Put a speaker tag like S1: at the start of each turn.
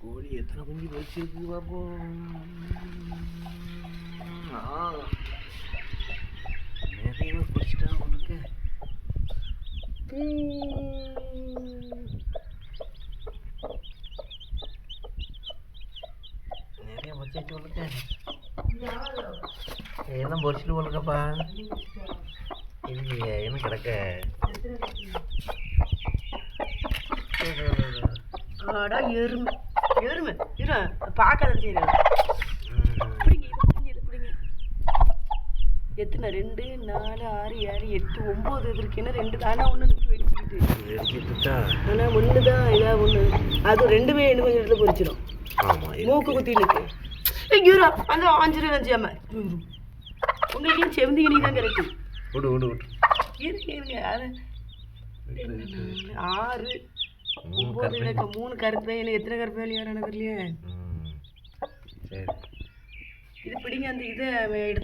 S1: கோழி எத்தனை குஞ்சு வச்சிருக்கு பார்ப்போம். நிறைய பிடிச்சிட்டா உனக்கு. நிறைய வச்சிட்டு உனக்கு எல்லாம் பொறிச்சிட்டு உனக்கப்பா. இல்லையே என்ன கிடக்க.
S2: எருமை எருமை இரு பார்க்காத செய்யறேன். பிடிங்க இது பிடிங்க. எத்தனை 2 4 6 7 8 9 இது இருக்குன்னா 2 தானே ஒன்று வெடிச்சுக்கிட்டு. ஆனால் ஒன்று தான் இதாக ஒன்று. அது 2மே இன்னும் கொஞ்சம் இடத்துல பொறிச்சிடும். மூக்கு குத்தி இருக்கு. ஐயோரா அந்த 5 5 உங்களுக்கு செவந்திங்க நீ தான் கிடைக்கு.
S1: விடு விடு விடு
S2: இருங்க அது 6 9 எனக்கு 3 கருப்பு. எனக்கு எத்தனை கருப்பு வேலையா எனக்கு தெரியலையே.
S1: சரி
S2: இது பிடிங்க அந்த இதை எடுத்து